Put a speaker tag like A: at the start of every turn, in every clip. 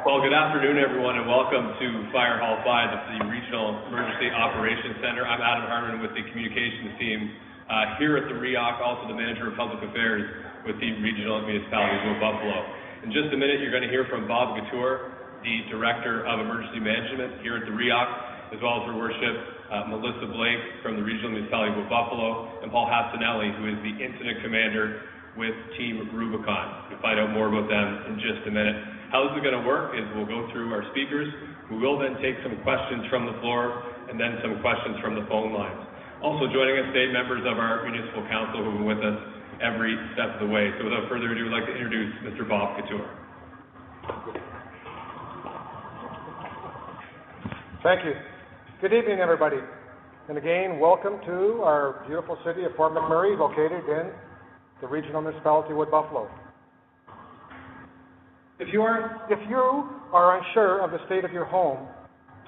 A: Well, good afternoon, everyone, and welcome to Fire Hall 5 at the Regional Emergency Operations Center. I'm Adam Harmon with the communications team here at the REOC, also the Manager of Public Affairs with the Regional Municipality of Buffalo. In just a minute, you're going to hear from Bob Couture, the Director of Emergency Management here at the REOC, as well as Her Worship Melissa Blake from the Regional Municipality of Buffalo, and Paul Hassanelli, who is the Incident Commander with Team Rubicon. We'll find out more about them in just a minute. How this is going to work is we'll go through our speakers. We will then take some questions from the floor and then some questions from the phone lines. Also joining us today, members of our Municipal Council who have been with us every step of the way. So without further ado, I'd like to introduce Mr. Bob Couture.
B: Thank you. Good evening, everybody. And again, welcome to our beautiful city of Fort McMurray, located in the Regional Municipality of Buffalo. If you are unsure of the state of your home,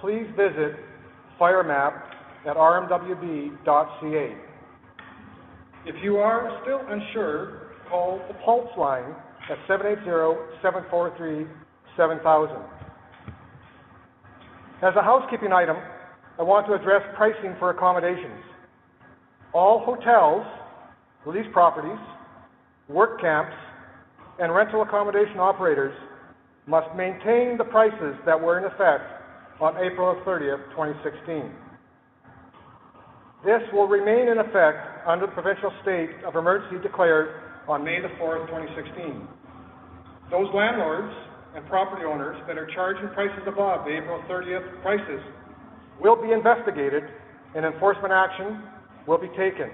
B: please visit FireMap at RMWB.ca. If you are still unsure, call the Pulse line at 780-743-7000. As a housekeeping item, I want to address pricing for accommodations. All hotels, lease properties, work camps, and rental accommodation operators must maintain the prices that were in effect on April 30th, 2016. This will remain in effect under the provincial state of emergency declared on May 4th, 2016. Those landlords and property owners that are charging prices above the April 30th prices will be investigated and enforcement action will be taken.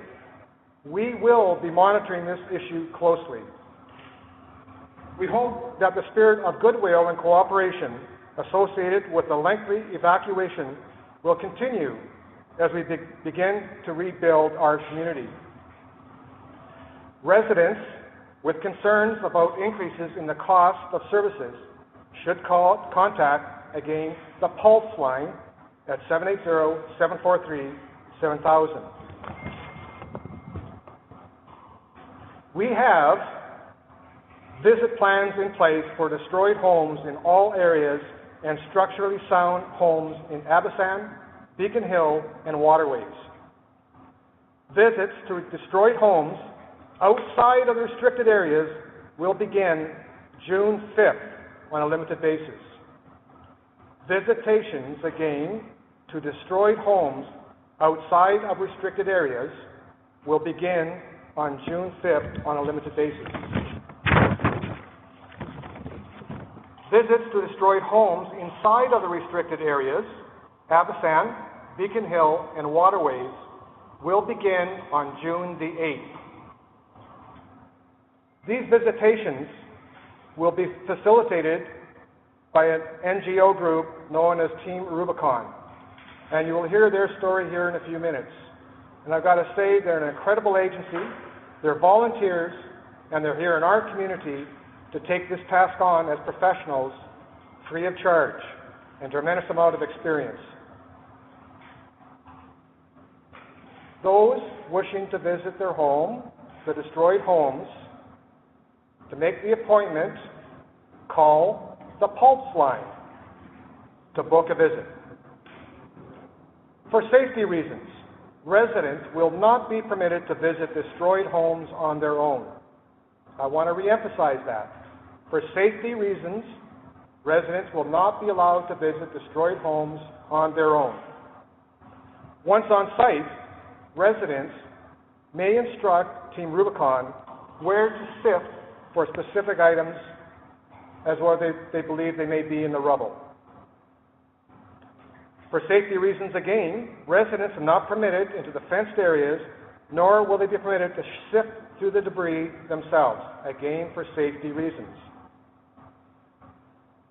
B: We will be monitoring this issue closely. We hope that the spirit of goodwill and cooperation associated with the lengthy evacuation will continue as we begin to rebuild our community. Residents with concerns about increases in the cost of services should contact, again, the Pulse line at 780-743-7000. We have visit plans in place for destroyed homes in all areas and structurally sound homes in Abasan, Beacon Hill, and Waterways. Visits to destroyed homes outside of the restricted areas will begin June 5th on a limited basis. Visitations, again, to destroyed homes outside of restricted areas will begin on June 5th on a limited basis. Visits to destroyed homes inside of the restricted areas, Abasan, Beacon Hill, and Waterways, will begin on June the 8th. These visitations will be facilitated by an NGO group known as Team Rubicon, and you will hear their story here in a few minutes. And I've got to say, they're an incredible agency, they're volunteers, and they're here in our community to take this task on as professionals, free of charge, and tremendous amount of experience. Those wishing to visit their home, the destroyed homes, to make the appointment, call the Pulse line to book a visit. For safety reasons, residents will not be permitted to visit destroyed homes on their own. I want to reemphasize that. For safety reasons, residents will not be allowed to visit destroyed homes on their own. Once on site, residents may instruct Team Rubicon where to sift for specific items as well as they believe they may be in the rubble. For safety reasons again, residents are not permitted into the fenced areas, nor will they be permitted to sift through the debris themselves, again for safety reasons.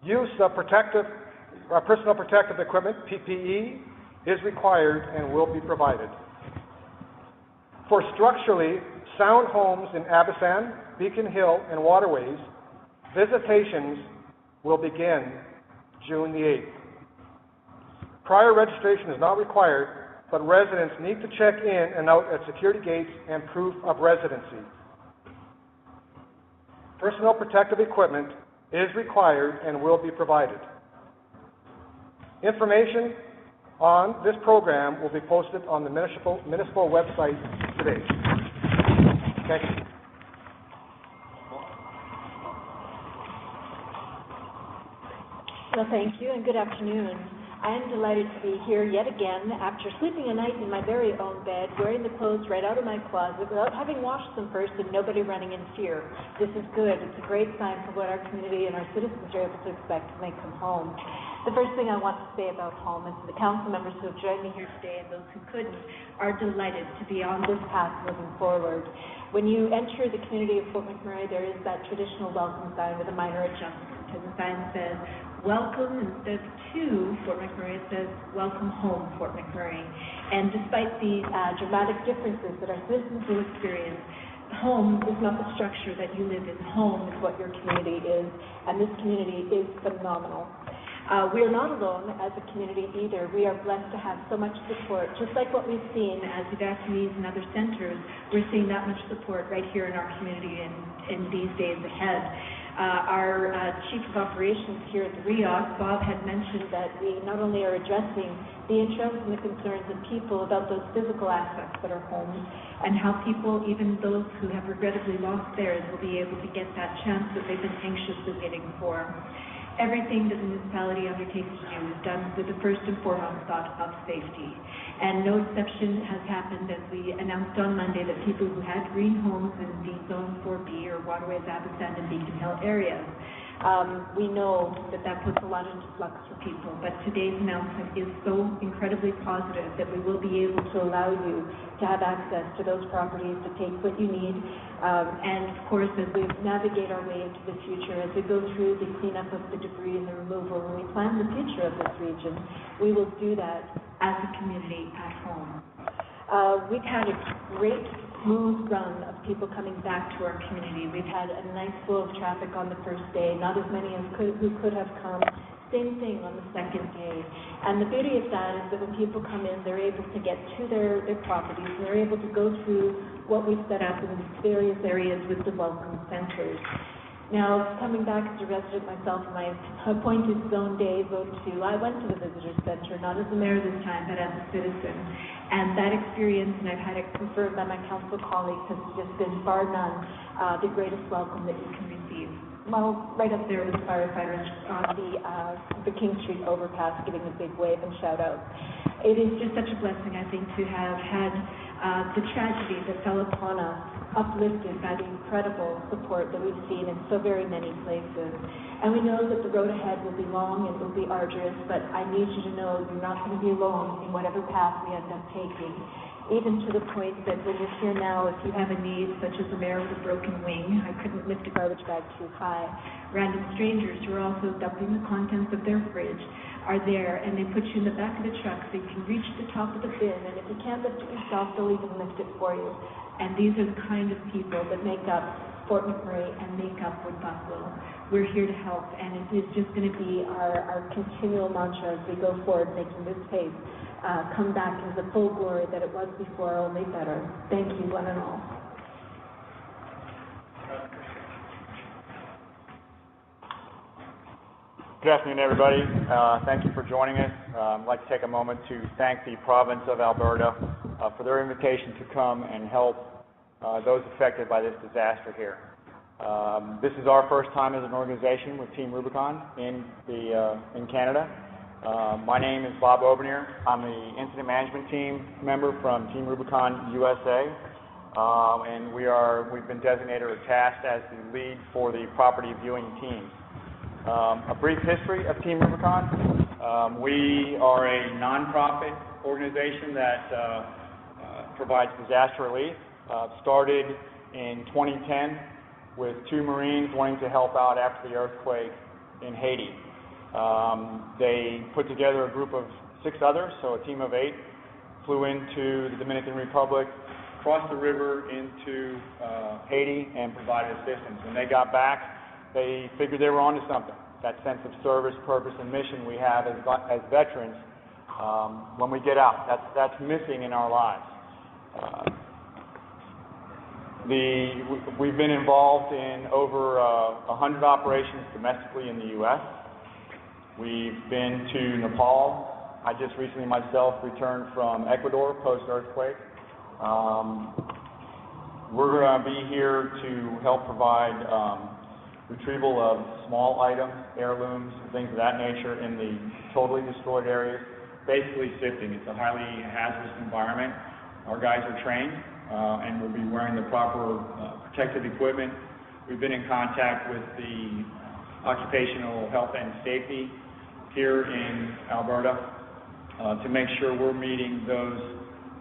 B: Use of personal protective equipment, PPE, is required and will be provided. For structurally sound homes in Abasan, Beacon Hill, and Waterways, visitations will begin June the 8th. Prior registration is not required, but residents need to check in and out at security gates and proof of residency. Personal protective equipment is required and will be provided. Information on this program will be posted on the municipal website today. Thank you.
C: Well, thank you and good afternoon. I am delighted to be here yet again after sleeping a night in my very own bed, wearing the clothes right out of my closet without having washed them first and nobody running in fear. This is good. It's a great sign for what our community and our citizens are able to expect when they come home. The first thing I want to say about home is the council members who have joined me here today and those who couldn't are delighted to be on this path moving forward. When you enter the community of Fort McMurray, there is that traditional welcome sign with a minor adjustment, and the sign says, "Welcome," instead of to Fort McMurray, it says, "Welcome home, Fort McMurray." And despite the dramatic differences that our citizens will experience, home is not the structure that you live in. Home is what your community is, and this community is phenomenal. We are not alone as a community either. We are blessed to have so much support. Just like what we've seen as evacuees and other centers, we're seeing that much support right here in our community in these days ahead. Our Chief of Operations here at the REOC, Bob, had mentioned that we not only are addressing the interests and the concerns of people about those physical aspects that are homes, and how people, even those who have regrettably lost theirs, will be able to get that chance that they've been anxiously waiting for. Everything that the municipality undertakes to do is done with the first and foremost thought of safety. And no exception has happened, as we announced on Monday, that people who had green homes in the Zone 4B or Waterways, Abbotsand, and Beacon Hill areas, we know that that puts a lot into flux for people. But today's announcement is so incredibly positive that we will be able to allow you to have access to those properties to take what you need. And of course, as we navigate our way into the future, as we go through the cleanup of the debris and the removal, when we plan the future of this region, we will do that as a community at home. We've had a great smooth run of people coming back to our community. We've had a nice flow of traffic on the first day, not as many as who could have come. Same thing on the second day. And the beauty of that is that when people come in, they're able to get to their properties, and they're able to go through what we've set up in various areas with the welcome centers. Now, coming back as a resident myself, my appointed Zone Day, Zone 2, I went to the Visitor Center, not as a mayor this time, but as a citizen. And that experience, and I've had it confirmed by my council colleagues, has just been, bar none, the greatest welcome that you can receive. Well, right up there with the firefighters on the King Street overpass giving a big wave and shout out. It is just such a blessing, I think, to have had the tragedy that fell upon us uplifted by the incredible support that we've seen in so very many places. And we know that the road ahead will be long and will be arduous, but I need you to know you're not going to be alone in whatever path we end up taking. Even to the point that when you're here now, if you have a need, such as a mayor with a broken wing, I couldn't lift a garbage bag too high, random strangers who are also dumping the contents of their fridge are there, and they put you in the back of the truck so you can reach the top of the bin, and if you can't lift it yourself, they'll even lift it for you. And these are the kind of people that make up Fort McMurray and make up Wood Buffalo. We're here to help, and it is just going to be our continual mantra as we go forward, making this place come back into the full glory that it was before, only better. Thank you, one and all.
D: Good afternoon, everybody. Thank you for joining us. I'd like to take a moment to thank the province of Alberta for their invitation to come and help those affected by this disaster here. This is our first time as an organization with Team Rubicon in Canada. My name is Bob Obernier. I'm the incident management team member from Team Rubicon USA, and we've been designated or tasked as the lead for the property viewing teams. A brief history of Team Rubicon. We are a nonprofit organization that provides disaster relief. Started in 2010 with 2 Marines wanting to help out after the earthquake in Haiti. They put together a group of 6 others, so a team of 8, flew into the Dominican Republic, crossed the river into Haiti, and provided assistance. When they got back, they figured they were onto something. That sense of service, purpose, and mission we have as veterans when we get out. That's missing in our lives. We've been involved in over 100 operations domestically in the U.S. We've been to Nepal. I just recently myself returned from Ecuador post-earthquake. We're going to be here to help provide retrieval of small items, heirlooms, things of that nature in the totally destroyed areas, basically sifting. It's a highly hazardous environment. Our guys are trained and will be wearing the proper protective equipment. We've been in contact with the Occupational Health and Safety here in Alberta to make sure we're meeting those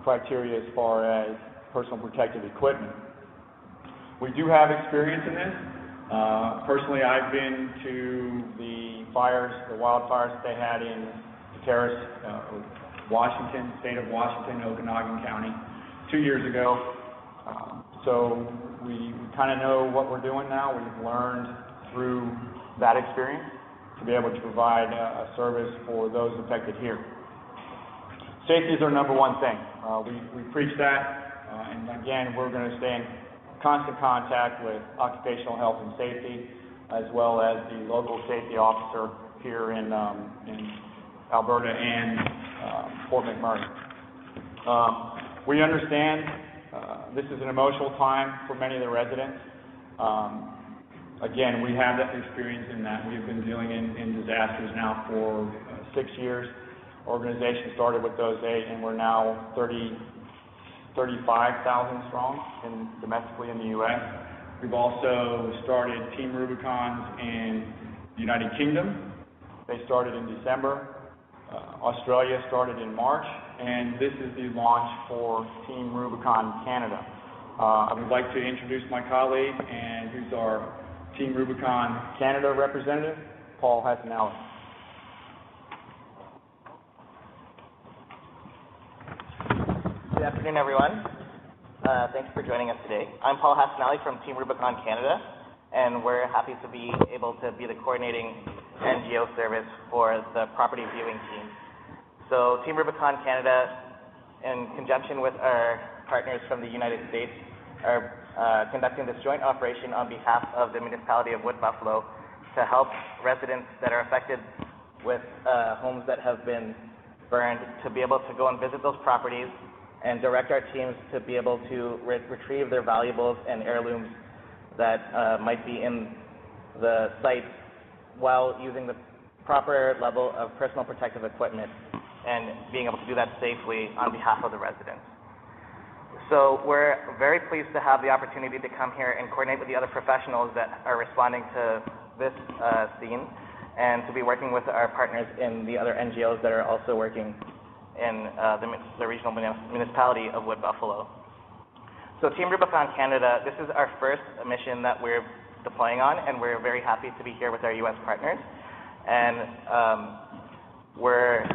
D: criteria as far as personal protective equipment. We do have experience in this. Personally, I've been to the fires, the wildfires that they had in Terrace, Washington, state of Washington, Okanagan County, 2 years ago. So we kind of know what we're doing now. We've learned through that experience to be able to provide a service for those affected here. Safety is our number one thing. We preach that, and again, we're going to stay in constant contact with Occupational Health and Safety, as well as the local safety officer here in Alberta and Fort McMurray. We understand this is an emotional time for many of the residents. Again, we have that experience in that we've been dealing in disasters now for 6 years. Organization started with those 8, and we're now 35,000 strong domestically in the U.S. We've also started Team Rubicons in the United Kingdom. They started in December. Australia started in March, and this is the launch for Team Rubicon Canada. I would like to introduce my colleague, and who's our Team Rubicon Canada representative, Paul Hassanelli.
E: Good afternoon, everyone. Thanks for joining us today. I'm Paul Hassanelli from Team Rubicon Canada, and we're happy to be able to be the coordinating NGO service for the property viewing team. So Team Rubicon Canada, in conjunction with our partners from the United States, are conducting this joint operation on behalf of the Municipality of Wood Buffalo to help residents that are affected with homes that have been burned to be able to go and visit those properties and direct our teams to be able to retrieve their valuables and heirlooms that might be in the site while using the proper level of personal protective equipment and being able to do that safely on behalf of the residents. So we're very pleased to have the opportunity to come here and coordinate with the other professionals that are responding to this scene, and to be working with our partners in the other NGOs that are also working in the regional municipality of Wood Buffalo. So Team Rubicon Canada, this is our first mission that we're deploying on, and we're very happy to be here with our U.S. partners. And we're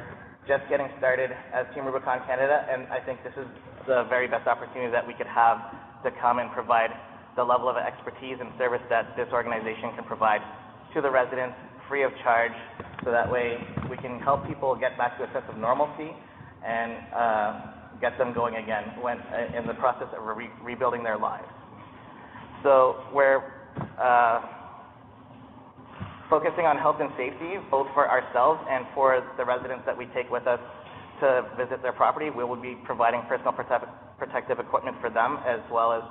E: just getting started as Team Rubicon Canada, and I think this is the very best opportunity that we could have to come and provide the level of expertise and service that this organization can provide to the residents free of charge, so that way we can help people get back to a sense of normalcy and get them going again when in the process of rebuilding their lives. So we're focusing on health and safety, both for ourselves and for the residents that we take with us to visit their property. We will be providing personal protective equipment for them, as well as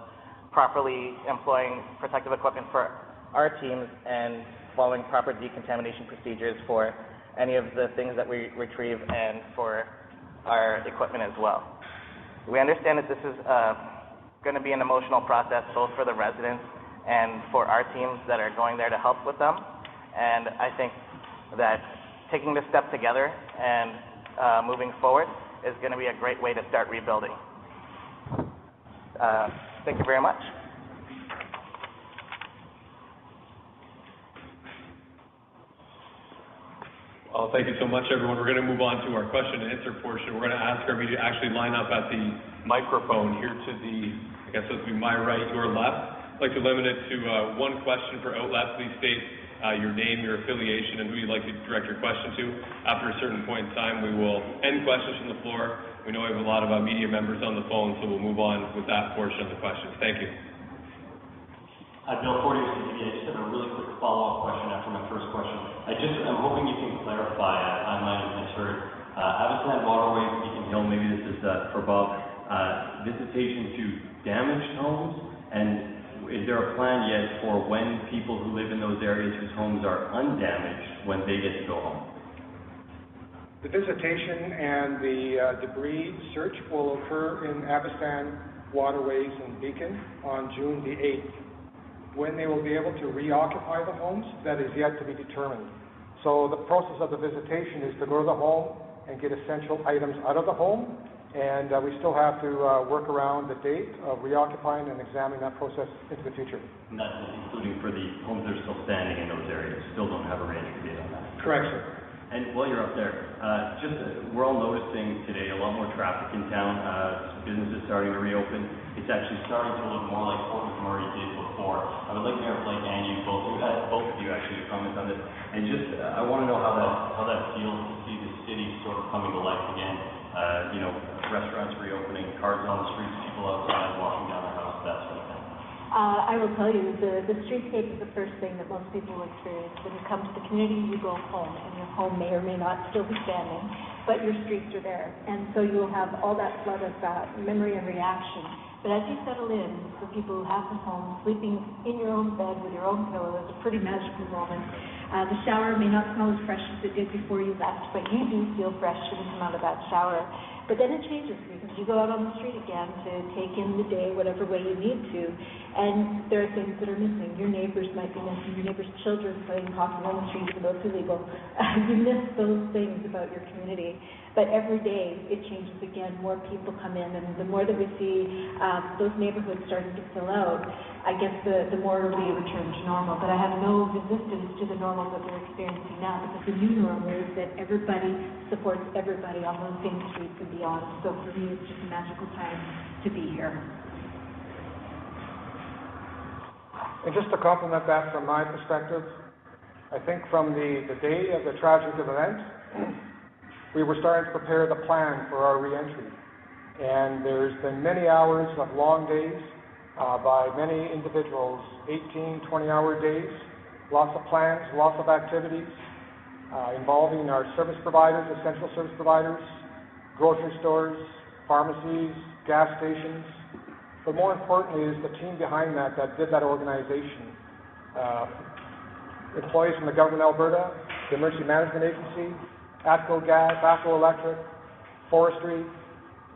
E: properly employing protective equipment for our teams and following proper decontamination procedures for any of the things that we retrieve and for our equipment as well. We understand that this is going to be an emotional process both for the residents and for our teams that are going there to help with them. And I think that taking this step together and moving forward is going to be a great way to start rebuilding. Thank you very much.
A: Well, thank you so much, everyone. We're going to move on to our question and answer portion. We're going to ask our media to actually line up at the microphone here to the, I guess this would be my right, your left. I'd like to limit it to one question per outlet. Please state your name, your affiliation, and who you'd like to direct your question to. After a certain point in time, we will end questions from the floor. We know we have a lot of media members on the phone, so we'll move on with that portion of the questions. Thank you.
F: Bill Forty with CTV. I just have a really quick follow-up question after my first question. I'm hoping you can clarify, I might have misheard. Abbotsland Waterways, Beacon Hill, maybe this is for Bob, visitation to damaged homes, and is there a plan yet for when people who live in those areas whose homes are undamaged, when they get to go home?
B: The visitation and the debris search will occur in Abbotsland Waterways and Beacon on June the 8th. When they will be able to reoccupy the homes, that is yet to be determined. So the process of the visitation is to go to the home and get essential items out of the home, and we still have to work around the date of reoccupying and examining that process into the future.
F: And that's including for the homes that are still standing in those areas, still don't have a reentry date on that?
B: Correct, sir.
F: And while you're up there, we're all noticing today a lot more traffic in town, businesses starting to reopen. It's actually starting to look more like Fort McMurray did before. I would like to hear like Angie, both of you actually comment on this. And I want to know how that feels to see the city sort of coming to life again. Restaurants reopening, cars on the streets, people outside washing down their house, that sort of thing.
C: I will tell you, the streetscape is the first thing that most people will experience. When you come to the community, you go home, and your home may or may not still be standing, but your streets are there. And so you'll have all that flood of memory and reaction. But as you settle in, for people who have the home, sleeping in your own bed with your own pillow is a pretty magical moment. The shower may not smell as fresh as it did before you left, but you do feel fresh when you come out of that shower. But then it changes because you go out on the street again to take in the day whatever way you need to, and there are things that are missing. Your neighbors might be missing, your neighbors' children playing hockey on the street even though it's illegal. You miss those things about your community. But every day it changes again, more people come in, and the more that we see those neighborhoods starting to fill out, I guess the more it will be a return to normal. But I have no resistance to the normal that they're experiencing now, because the new normal is that everybody supports everybody on those same streets and beyond. So for me, it's just a magical time to be here.
B: And just to complement that from my perspective, I think from the day of the tragic event, we were starting to prepare the plan for our reentry. And there's been many hours of long days by many individuals, 18, 20-hour days, lots of plans, lots of activities involving our service providers, essential service providers, grocery stores, pharmacies, gas stations. But more importantly is the team behind that did that organization. Employees from the Government of Alberta, the Emergency Management Agency, ATCO Gas, ATCO Electric, Forestry,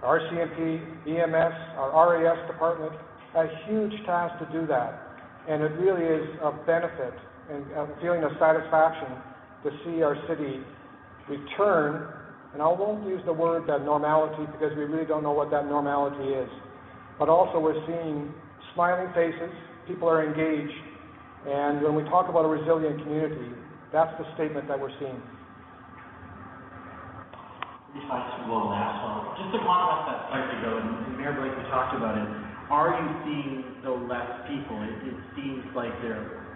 B: RCMP, EMS, our REOC department, a huge task to do that. And it really is a benefit and a feeling of satisfaction to see our city return, and I won't use the word normality because we really don't know what that normality is, but also we're seeing smiling faces, people are engaged, and when we talk about a resilient community, that's the statement that we're seeing.
G: Just to complement that slightly though, and Mayor Blake, we talked about it, are you seeing though less people? It seems like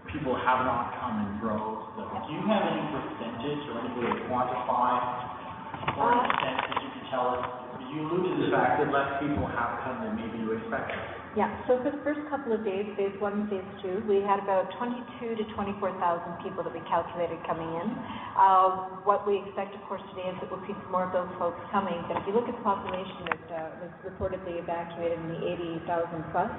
G: people have not come in droves. Do you have any percentage or any way to quantify or an extent that you can tell us? You alluded to the fact that less people have come than maybe you expected.
C: Yeah, so for the first couple of days, phase 1 and phase 2, we had about 22,000 to 24,000 people that we calculated coming in. What we expect, of course, today is that we'll see some more of those folks coming. But if you look at the population that was reportedly evacuated in the 80,000 plus,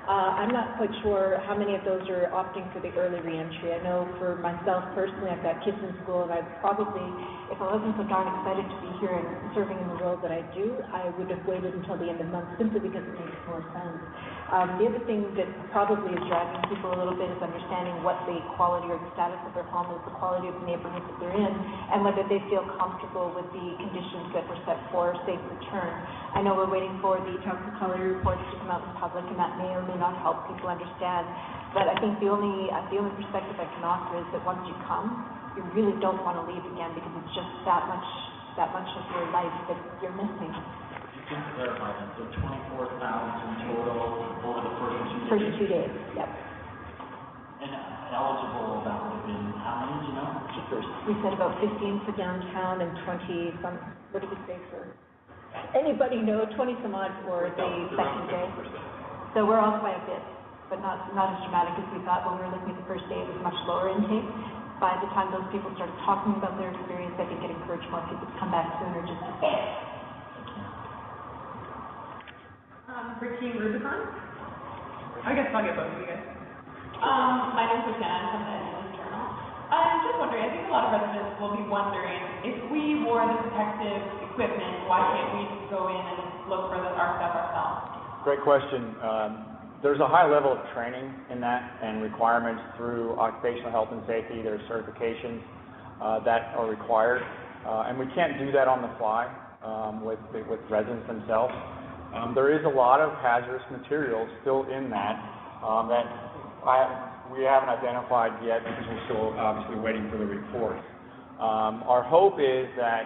C: I'm not quite sure how many of those are opting for the early reentry. I know for myself personally, I've got kids in school, and I probably, if I wasn't so darn excited to be here and serving in the role that I do, I would have waited until the end of the month simply because it makes more sense. The other thing that probably is driving people a little bit is understanding what the quality or the status of their home is, the quality of the neighborhood that they're in, and whether they feel comfortable with the conditions that were set for safe return. I know we're waiting for the toxic quality reports to come out in public, and that may or may not help people understand. But I think the only perspective I can offer is that once you come, you really don't want to leave again because it's just that much of your life that you're missing.
G: Just to clarify that, so 24,000 total over the first 2 days?
C: First 2 days, yep.
G: And eligible, that would have been how many, do you know?
C: We said about 15 for downtown and 20 some, what did we say for? Anybody know? 20 some odd for the second day. So we're off by a bit. but not as dramatic as we thought. When we were looking at the first day, it was much lower intake. By the time those people started talking about their experience, I think it encouraged more people to come back sooner just to see it.
H: For Team Rubicon? I guess I'll get both of you guys. My name's Rosanna, I'm from the Edmonton Journal. I'm just wondering, I think a lot of residents will be wondering, if we wore the protective equipment, why can't we go in and look for our stuff ourselves?
D: Great question. There's a high level of training in that and requirements through occupational health and safety. There's certifications that are required, and we can't do that on the fly with residents themselves. There is a lot of hazardous materials still in that we haven't identified yet because we're still obviously waiting for the report. Our hope is that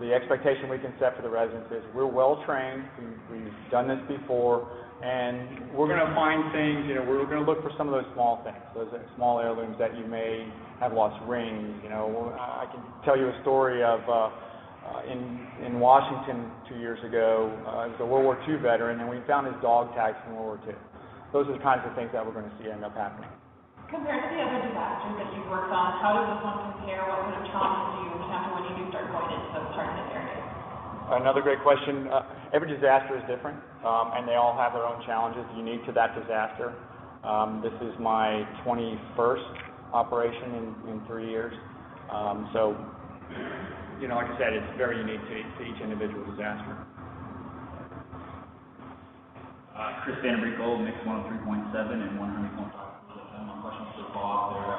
D: the expectation we can set for the residents is we're well trained, we've done this before, and we're going to find things, we're going to look for some of those small things, those small heirlooms that you may have lost rings. I can tell you a story of in Washington 2 years ago. It was a World War II veteran, and we found his dog tags from World War II. Those are the kinds of things that we're going to see end up happening.
H: Compared to the other disasters that you've worked on, how does this one compare? What kind of challenges do you encounter when you do start going into those targeted areas?
D: Another great question. Every disaster is different, and they all have their own challenges unique to that disaster. This is my 21st operation in 3 years. So, like I said, it's very unique to each individual disaster.
I: Chris Van Rico, Mix 103.7 and 100.5. My question for Bob there.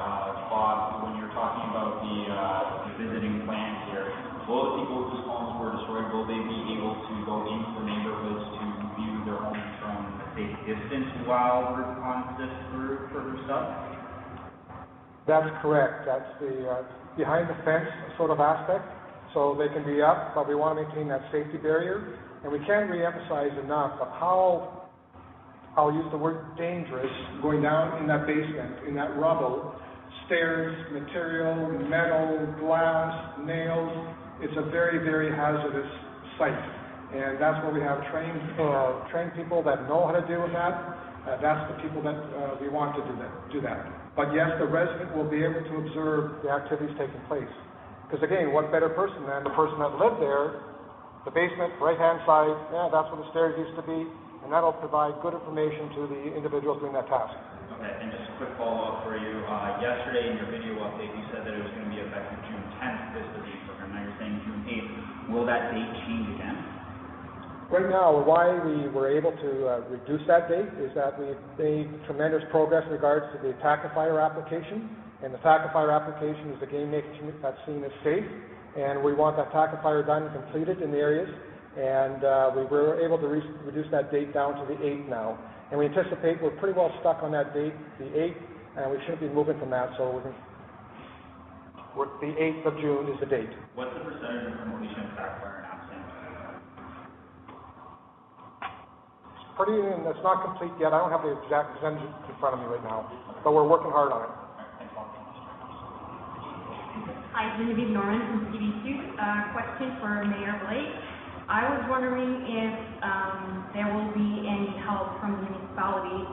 I: Bob, when you're talking about the visiting plans here, will the people whose homes were destroyed, will they be able to go into the neighborhoods to view their homes from a safe distance while Rubicon sifts through further stuff?
B: That's correct. That's the behind the fence sort of aspect. So they can be up, but we want to maintain that safety barrier. And we can't re-emphasize enough of how I'll use the word dangerous, going down in that basement, in that rubble, stairs, material, metal, glass, nails. It's a very, very hazardous site. And that's where we have trained people that know how to deal with that. That's the people that we want to do that. But yes, the resident will be able to observe the activities taking place. Because again, what better person than the person that lived there, the basement, right-hand side, that's where the stairs used to be. And that'll provide good information to the individuals doing that task.
I: Okay, and just a quick follow-up for you. Yesterday in your video update, you said that it was going to be effective June 10th, this visiting program. Now you're saying June 8th. Will that date change again?
B: Right now, why we were able to reduce that date is that we've made tremendous progress in regards to the tackifier application. And the tackifier application is the game making that's seen as safe. And we want that tackifier done and completed in the areas. And we were able to reduce that date down to the 8th now. And we anticipate we're pretty well stuck on that date, the 8th, and we shouldn't be moving from that. So the 8th of June is the date.
I: What's the percentage of completion of tackifier and absent?
B: It's not complete yet. I don't have the exact percentage in front of me right now, but we're working hard on it.
J: Hi, Genevieve Norman from CB2. Question for Mayor Blake. I was wondering if there will be any help from the municipality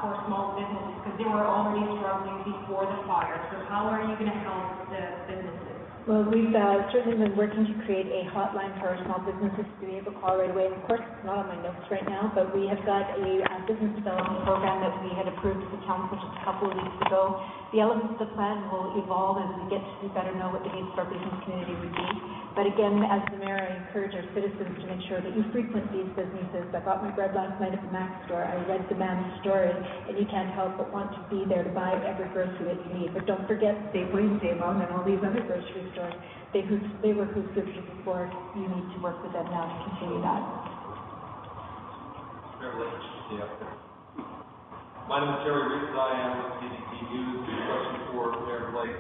J: for small businesses, because they were already struggling before the fire. So how are you going to help the businesses?
C: Well, we've certainly been working to create a hotline for our small businesses to be able to call right away. And of course, it's not on my notes right now, but we have got a business development program that we had approved as a council just a couple of weeks ago. The elements of the plan will evolve as we get to better know what the needs of our business community would be. But again, as the mayor, I encourage our citizens to make sure that you frequent these businesses. I got my bread last night at the Mac store. I read the man's story, and you can't help but want to be there to buy every grocery that you need. But don't forget Safeway and Save-On and all these other grocery stores. They were who's good for you before. You need to work with them now to continue that.
K: My name is Jerry Reese. I am with CBC News. Question for Mayor Blake.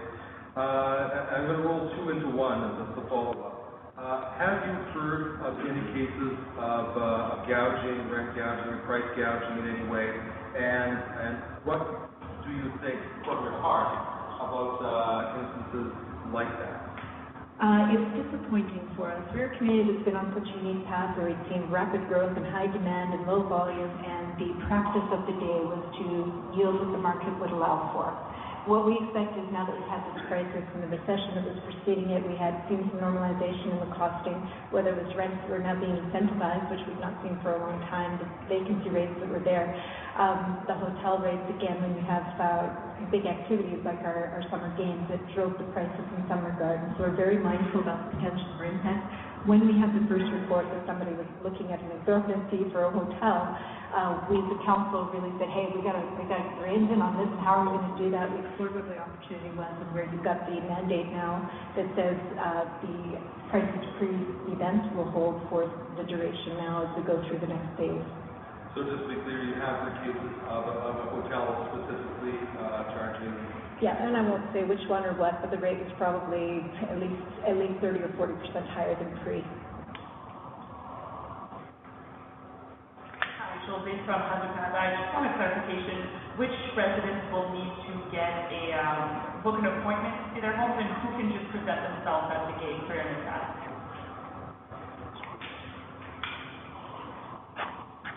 K: I'm going to roll two into one as a follow-up. Have you heard of any cases of gouging, rent gouging, or price gouging in any way? And what do you think from your heart about instances like that?
C: It's disappointing for us. We're a community that's been on such a unique path where we've seen rapid growth and high demand and low volume, and the practice of the day was to yield what the market would allow for. What we expect is now that we've had this crisis and the recession that was preceding it, we had seen some normalization in the costing, whether it was rents that were now being incentivized, which we've not seen for a long time, the vacancy rates that were there, the hotel rates, again, when you have big activities like our summer games that drove the prices in some regards. So we're very mindful about the potential for impact. When we had the first report that somebody was looking at an exorbitant fee for a hotel, we as a council really said, hey, we got to rein in on this, and how are we going to do that? We explored what the opportunity was, and where you've got the mandate now that says the prices pre-event will hold for the duration now as we go through the next phase.
K: So just to be clear, you have the cases of a hotel specifically charging?
C: Yeah, and I won't say which one or what, but the rate was probably at least 30 or 40% higher than pre.
H: Hi, Josie from Hazard. I just want a clarification. Which residents will need to get book an appointment to their homes, and who can just present themselves at the gate for an attack?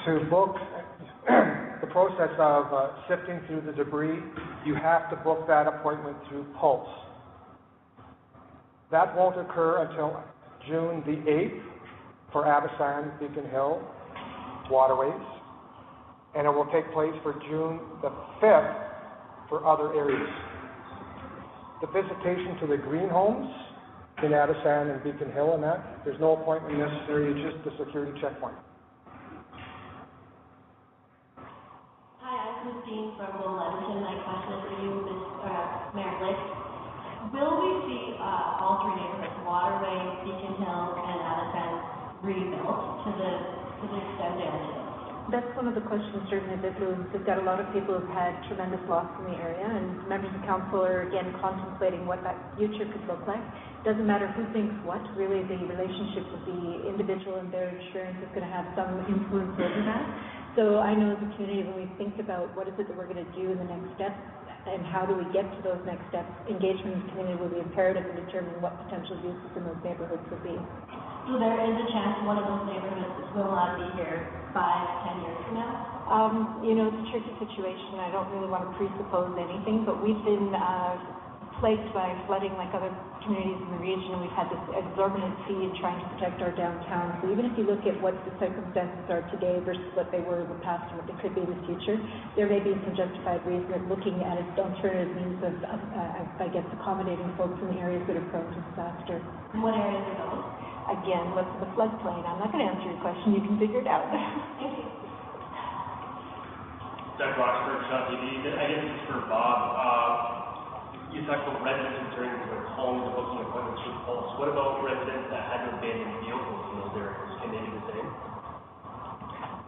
B: To book the process of sifting through the debris, you have to book that appointment through Pulse. That won't occur until June the 8th for Abassan, Beacon Hill, waterways, and it will take place for June the 5th for other areas. The visitation to the green homes in Abassan and Beacon Hill and that, there's no appointment necessary, it's just the security checkpoint.
L: Christine from Leamington. My question is for you, Mayor Blake. Will we see all three neighborhoods, Waterway, Beacon Hill, and Abassan, rebuilt to the extent they are today?
C: That's one of the questions certainly that we've got a lot of people who've had tremendous loss in the area, and members of council are again contemplating what that future could look like. Doesn't matter who thinks what, really the relationship with the individual and their insurance is going to have some influence over that. So I know as a community, when we think about what is it that we're going to do in the next steps and how do we get to those next steps, engagement in the community will be imperative in determining what potential uses in those neighborhoods would be.
L: So there is a chance one of those neighborhoods will not be here 5-10 years from now?
C: It's a tricky situation. I don't really want to presuppose anything, but we've been plagued by flooding like other communities in the region. We've had this exorbitant fee in trying to protect our downtown. So even if you look at what the circumstances are today versus what they were in the past and what they could be in the future, there may be some justified reason of looking at alternative means of accommodating folks in the areas that are prone to disaster.
L: And what areas are those?
C: Again, what's the floodplain? I'm not going to answer your question. You can figure it out.
L: Thank you.
M: Doug Roxburgh, Shot TV. I guess it's for Bob. You talked about residents returning to their homes and booking appointments through Pulse. What about residents that had to abandon vehicles in those areas? Can they do the same?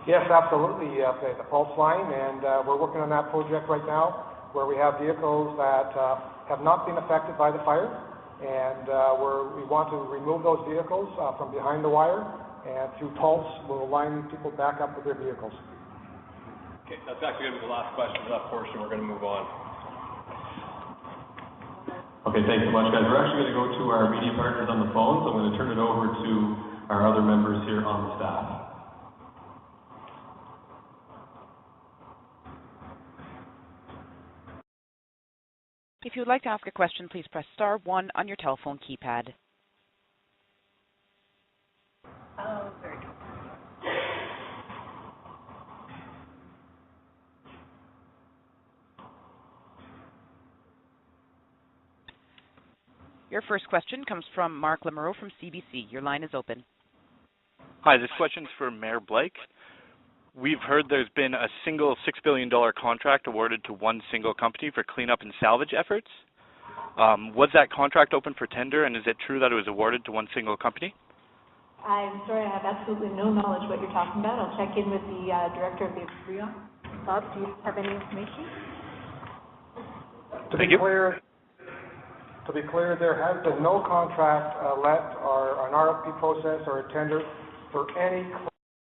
B: Yes, absolutely. The Pulse line, and we're working on that project right now, where we have vehicles that have not been affected by the fire, and we want to remove those vehicles from behind the wire, and through Pulse, we'll line people back up with their vehicles.
A: Okay, that's actually going to be the last question of that portion. We're going to move on. Okay, thanks so much, guys. We're actually going to go to our media partners on the phone, so I'm going to turn it over to our other members here on the staff.
N: If you would like to ask a question, please press star 1 on your telephone keypad.
H: Oh, very good.
N: Your first question comes from Mark Lamoureux from CBC. Your line is open.
O: Hi, this question's for Mayor Blake. We've heard there's been a single $6 billion contract awarded to one single company for cleanup and salvage efforts. Was that contract open for tender, and is it true that it was awarded to one single company?
C: I'm sorry, I have absolutely no knowledge what you're talking about. I'll check in with the director of the REOC. Bob, do you have any information?
B: To be clear, there has been no contract let or an RFP process or a tender for any